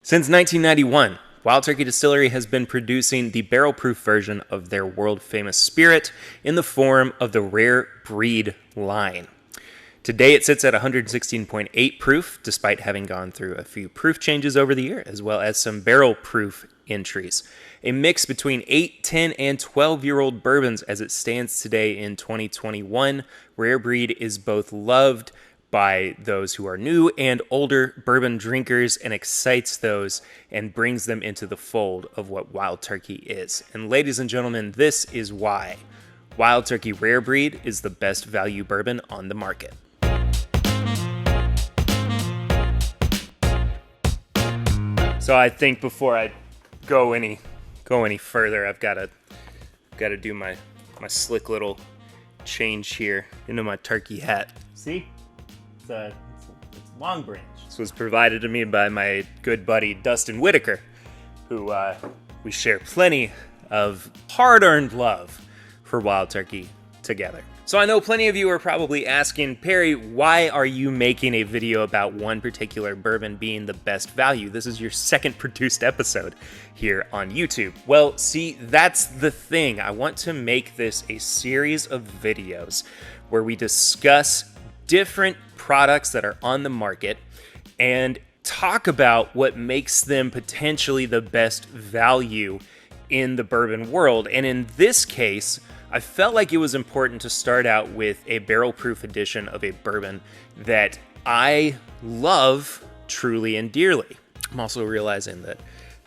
Since 1991, Wild Turkey Distillery has been producing the barrel-proof version of their world-famous spirit in the form of the Rare Breed line. Today it sits at 116.8 proof, despite having gone through a few proof changes over the year, as well as some barrel-proof entries. A mix between 8, 10, and 12-year-old bourbons as it stands today in 2021. Rare Breed is both loved by those who are new and older bourbon drinkers and excites those and brings them into the fold of what Wild Turkey is. And ladies and gentlemen, this is why Wild Turkey Rare Breed is the best value bourbon on the market. So I think before I go any further, I've got to do my slick little change here into my turkey hat. See? It's Long Branch. This was provided to me by my good buddy Dustin Whitaker, who we share plenty of hard-earned love for Wild Turkey together. So I know plenty of you are probably asking, Perry, why are you making a video about one particular bourbon being the best value? This is your second produced episode here on YouTube. Well, see, that's the thing. I want to make this a series of videos where we discuss different products that are on the market and talk about what makes them potentially the best value in the bourbon world. And in this case, I felt like it was important to start out with a barrel-proof edition of a bourbon that I love truly and dearly. I'm also realizing that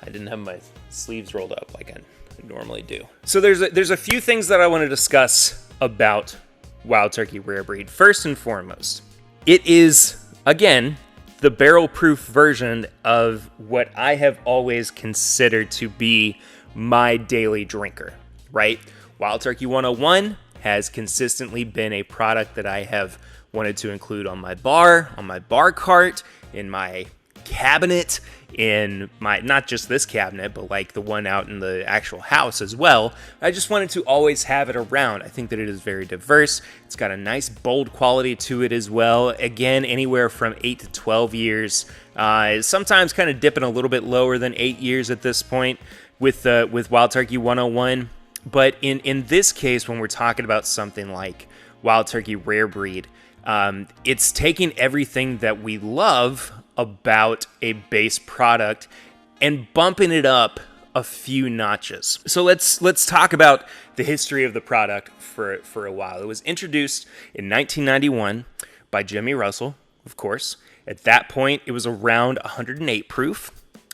I didn't have my sleeves rolled up like I normally do. So there's a few things that I want to discuss about Wild Turkey Rare Breed. First and foremost, it is, again, the barrel-proof version of what I have always considered to be my daily drinker, right? Wild Turkey 101 has consistently been a product that I have wanted to include on my bar cart, in my cabinet, in my, not just this cabinet, but like the one out in the actual house as well. I just wanted to always have it around. I think that it is very diverse. It's got a nice bold quality to it as well. Again, anywhere from 8 to 12 years. Sometimes kind of dipping a little bit lower than 8 years at this point with Wild Turkey 101. But in this case, when we're talking about something like Wild Turkey Rare Breed, it's taking everything that we love about a base product and bumping it up a few notches. So let's talk about the history of the product for a while. It was introduced in 1991 by Jimmy Russell, of course. At that point, it was around 108 proof,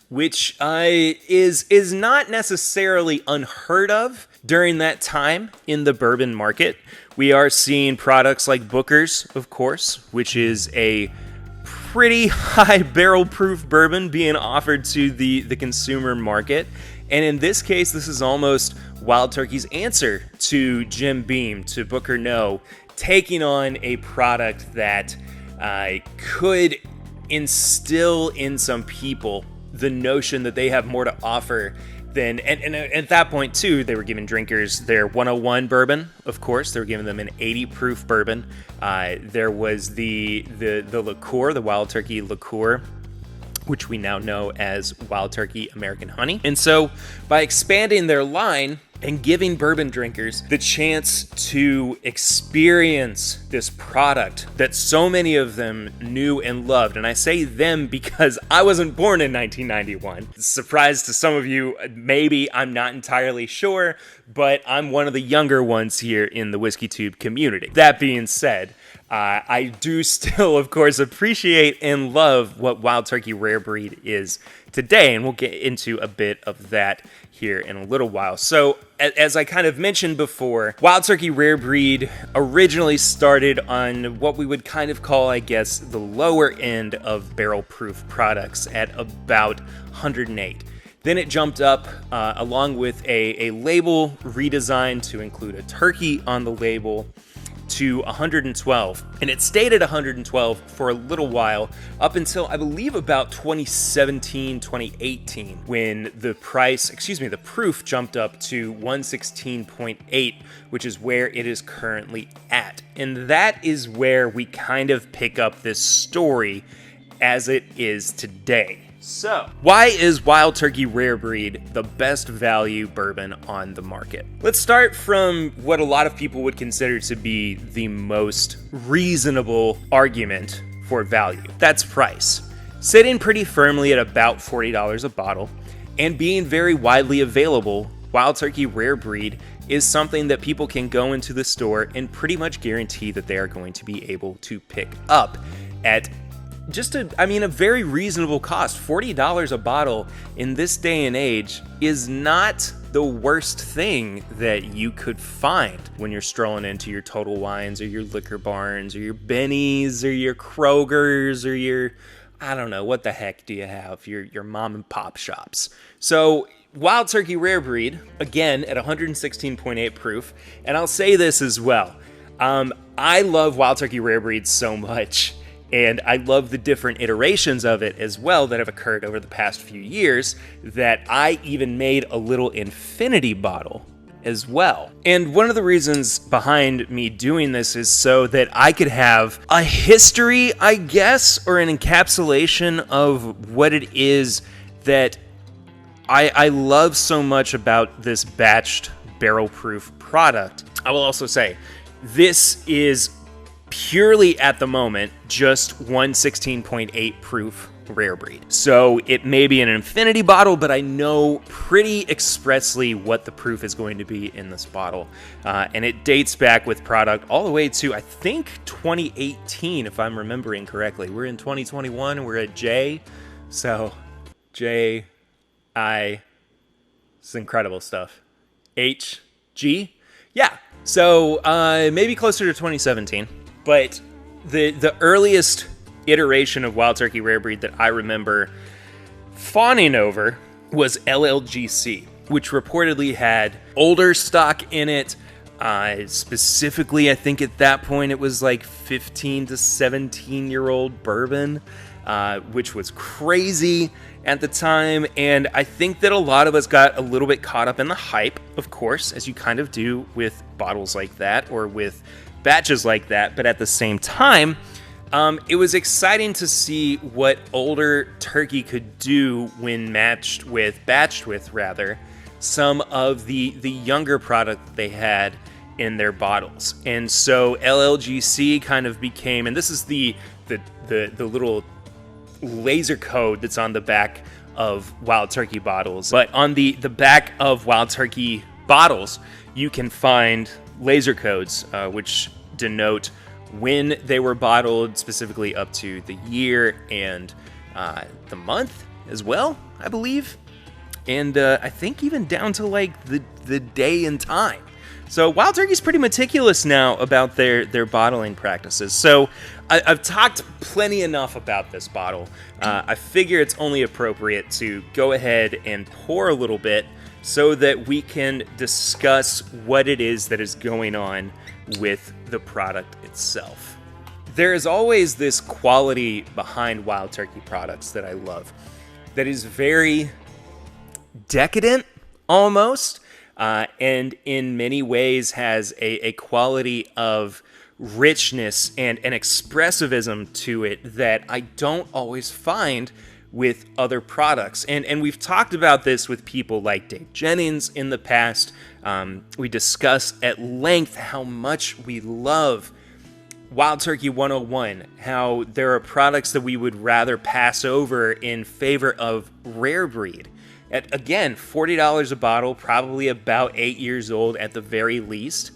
which is not necessarily unheard of during that time in the bourbon market. We are seeing products like Booker's, of course, which is a pretty high barrel-proof bourbon being offered to the consumer market. And in this case, this is almost Wild Turkey's answer to Jim Beam, to Booker No, taking on a product that could instill in some people the notion that they have more to offer than, and at that point too, they were giving drinkers their 101 bourbon, of course. They were giving them an 80 proof bourbon. There was the liqueur, the Wild Turkey liqueur, which we now know as Wild Turkey American Honey. And so by expanding their line and giving bourbon drinkers the chance to experience this product that so many of them knew and loved. And I say them because I wasn't born in 1991. Surprise to some of you, maybe, I'm not entirely sure, but I'm one of the younger ones here in the Whiskey Tube community. That being said, I do still, of course, appreciate and love what Wild Turkey Rare Breed is today, and we'll get into a bit of that here in a little while. So, as I kind of mentioned before, Wild Turkey Rare Breed originally started on what we would kind of call, I guess, the lower end of barrel-proof products at about 108. Then it jumped up along with a label redesign to include a turkey on the label to 112. And it stayed at 112 for a little while up until I believe about 2017, 2018, when the proof jumped up to 116.8, which is where it is currently at. And that is where we kind of pick up this story as it is today. So, why is Wild Turkey Rare Breed the best value bourbon on the market? Let's start from what a lot of people would consider to be the most reasonable argument for value. That's price. Sitting pretty firmly at about $40 a bottle and being very widely available, Wild Turkey Rare Breed is something that people can go into the store and pretty much guarantee that they are going to be able to pick up at just a very reasonable cost. $40 a bottle in this day and age is not the worst thing that you could find when you're strolling into your Total Wines or your Liquor Barns or your Benny's or your Kroger's or your, I don't know, what the heck do you have? Your mom and pop shops. So Wild Turkey Rare Breed, again, at 116.8 proof, and I'll say this as well. I love Wild Turkey Rare Breed so much, and I love the different iterations of it as well that have occurred over the past few years, that I even made a little infinity bottle as well. And one of the reasons behind me doing this is so that I could have a history, I guess, or an encapsulation of what it is that I love so much about this batched barrel-proof product. I will also say, this is purely at the moment just 116.8 proof Rare Breed. So it may be an infinity bottle, but I know pretty expressly what the proof is going to be in this bottle. And it dates back with product all the way to, I think, 2018, if I'm remembering correctly. We're in 2021, we're at J. So J, I, it's incredible stuff. H, G, yeah. So maybe closer to 2017. But the earliest iteration of Wild Turkey Rare Breed that I remember fawning over was LLGC, which reportedly had older stock in it. Specifically, I think at that point it was like 15 to 17-year-old bourbon, which was crazy at the time. And I think that a lot of us got a little bit caught up in the hype, of course, as you kind of do with bottles like that or with batches like that. But at the same time, it was exciting to see what older turkey could do when batched with some of the younger product that they had in their bottles. And so LLGC kind of became, and this is the little laser code that's on the back of Wild Turkey bottles. But on the back of Wild Turkey bottles, you can find laser codes, which denote when they were bottled, specifically up to the year and the month as well, I believe. And I think even down to like the day and time. So Wild Turkey's pretty meticulous now about their bottling practices. So I've talked plenty enough about this bottle. I figure it's only appropriate to go ahead and pour a little bit so that we can discuss what it is that is going on with the product itself. There is always this quality behind Wild Turkey products that I love that is very decadent almost, and in many ways has a quality of richness and an expressivism to it that I don't always find with other products. And we've talked about this with people like Dave Jennings in the past. We discussed at length how much we love Wild Turkey 101, how there are products that we would rather pass over in favor of Rare Breed. At, again, $40 a bottle, probably about 8 years old at the very least,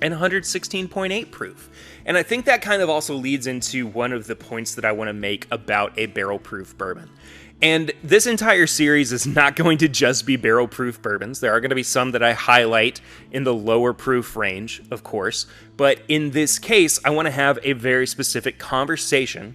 and 116.8 proof. And I think that kind of also leads into one of the points that I want to make about a barrel-proof bourbon. And this entire series is not going to just be barrel-proof bourbons. There are going to be some that I highlight in the lower proof range, of course. But in this case, I want to have a very specific conversation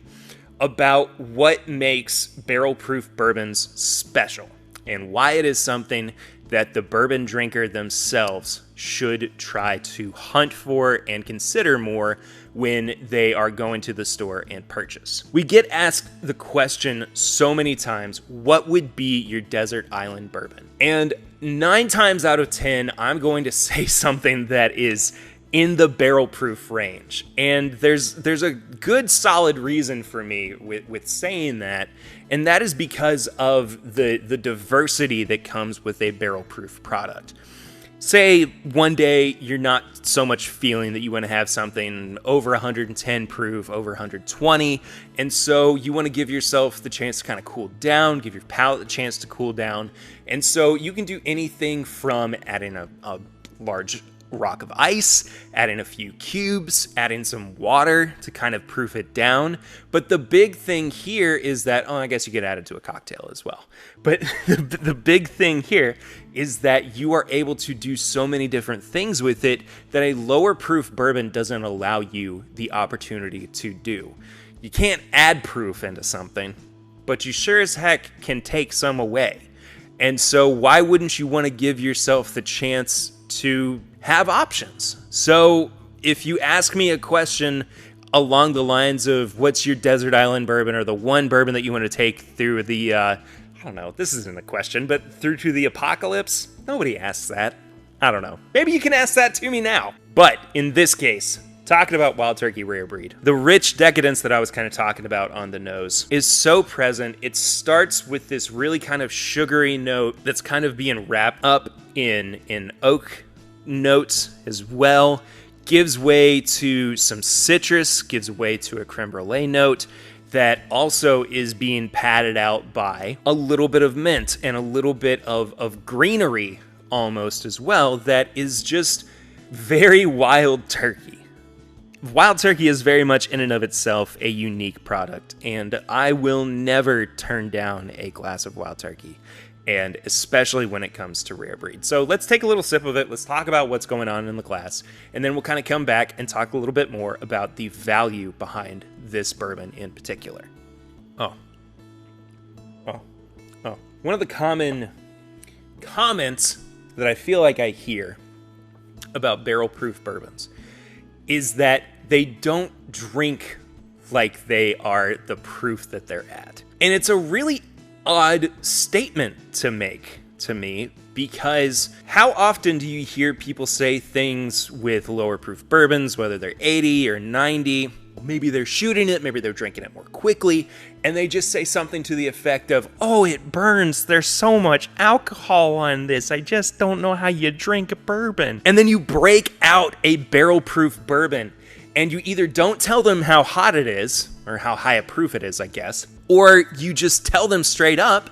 about what makes barrel-proof bourbons special and why it is something that the bourbon drinker themselves should try to hunt for and consider more when they are going to the store and purchase. We get asked the question so many times, what would be your desert island bourbon? And 9 times out of 10, I'm going to say something that is in the barrel proof range. And there's a good solid reason for me with saying that, and that is because of the diversity that comes with a barrel proof product. Say one day you're not so much feeling that you want to have something over 110 proof, over 120, and so you want to give yourself the chance to kind of cool down, give your palate the chance to cool down, and so you can do anything from adding a large rock of ice, adding a few cubes, adding some water to kind of proof it down. But the big thing here is that, I guess you could add it to a cocktail as well. But the big thing here is that you are able to do so many different things with it that a lower proof bourbon doesn't allow you the opportunity to do. You can't add proof into something, but you sure as heck can take some away. And so why wouldn't you want to give yourself the chance to have options? So if you ask me a question along the lines of what's your desert island bourbon, or the one bourbon that you want to take through the, I don't know, this isn't a question, but through to the apocalypse, nobody asks that. I don't know. Maybe you can ask that to me now. But in this case, talking about Wild Turkey Rare Breed, the rich decadence that I was kind of talking about on the nose is so present. It starts with this really kind of sugary note that's kind of being wrapped up in oak notes as well, gives way to some citrus, gives way to a creme brulee note that also is being padded out by a little bit of mint and a little bit of greenery almost as well, that is just very Wild Turkey. Wild Turkey is very much in and of itself a unique product, and I will never turn down a glass of Wild Turkey, and especially when it comes to Rare Breed. So let's take a little sip of it. Let's talk about what's going on in the glass, and then we'll kind of come back and talk a little bit more about the value behind this bourbon in particular. One of the common comments that I feel like I hear about barrel-proof bourbons is that they don't drink like they are the proof that they're at. And it's a really odd statement to make to me, because how often do you hear people say things with lower proof bourbons, whether they're 80 or 90, maybe they're shooting it, maybe they're drinking it more quickly, and they just say something to the effect of, oh, it burns, there's so much alcohol on this, I just don't know how you drink a bourbon. And then you break out a barrel proof bourbon, and you either don't tell them how hot it is, or how high a proof it is, I guess, or you just tell them straight up,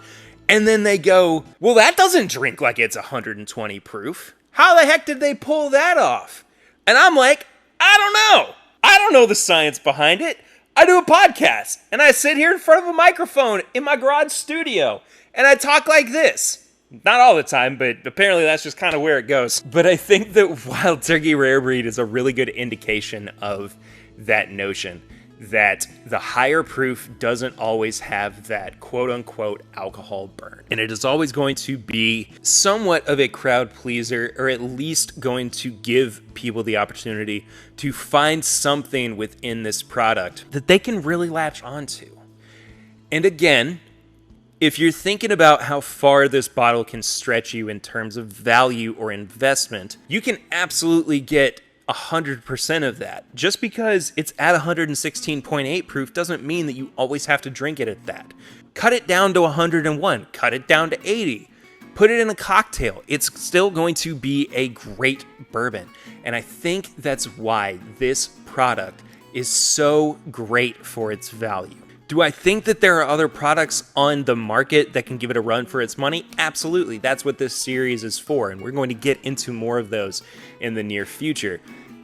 and then they go, well, that doesn't drink like it's 120 proof. How the heck did they pull that off? And I'm like, I don't know. I don't know the science behind it. I do a podcast, and I sit here in front of a microphone in my garage studio, and I talk like this. Not all the time, but apparently that's just kind of where it goes. But I think that Wild Turkey Rare Breed is a really good indication of that notion, that the higher proof doesn't always have that quote-unquote alcohol burn. And it is always going to be somewhat of a crowd pleaser, or at least going to give people the opportunity to find something within this product that they can really latch onto. And again, if you're thinking about how far this bottle can stretch you in terms of value or investment, you can absolutely get 100% of that. Just because it's at 116.8 proof doesn't mean that you always have to drink it at that. Cut it down to 101, cut it down to 80, put it in a cocktail. It's still going to be a great bourbon. And I think that's why this product is so great for its value. Do I think that there are other products on the market that can give it a run for its money? Absolutely. That's what this series is for, and we're going to get into more of those in the near future.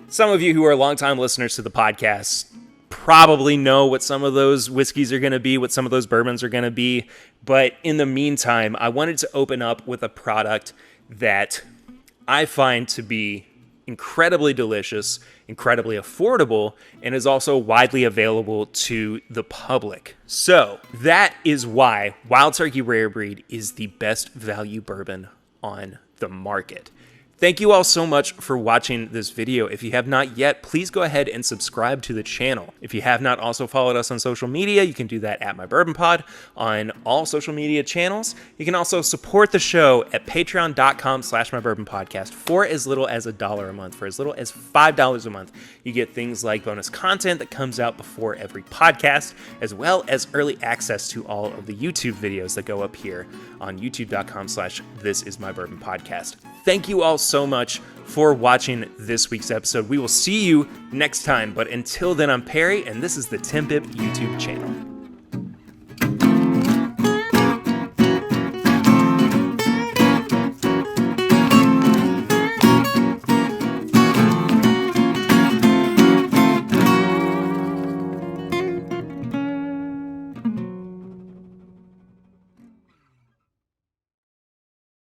Some of you who are longtime listeners to the podcast probably know what some of those whiskeys are going to be, what some of those bourbons are going to be, but in the meantime, I wanted to open up with a product that I find to be incredibly delicious, incredibly affordable, and is also widely available to the public. So that is why Wild Turkey Rare Breed is the best value bourbon on the market. Thank you all so much for watching this video. If you have not yet, please go ahead and subscribe to the channel. If you have not also followed us on social media, you can do that at My Bourbon Pod on all social media channels. You can also support the show at patreon.com/mybourbonpodcast for as little as $1 a month. For as little as $5 a month, you get things like bonus content that comes out before every podcast, as well as early access to all of the YouTube videos that go up here on youtube.com/thisismybourbonpodcast. Thank you all so much for watching this week's episode. We will see you next time, but until then, I'm Perry, and this is the Tim Bip YouTube channel.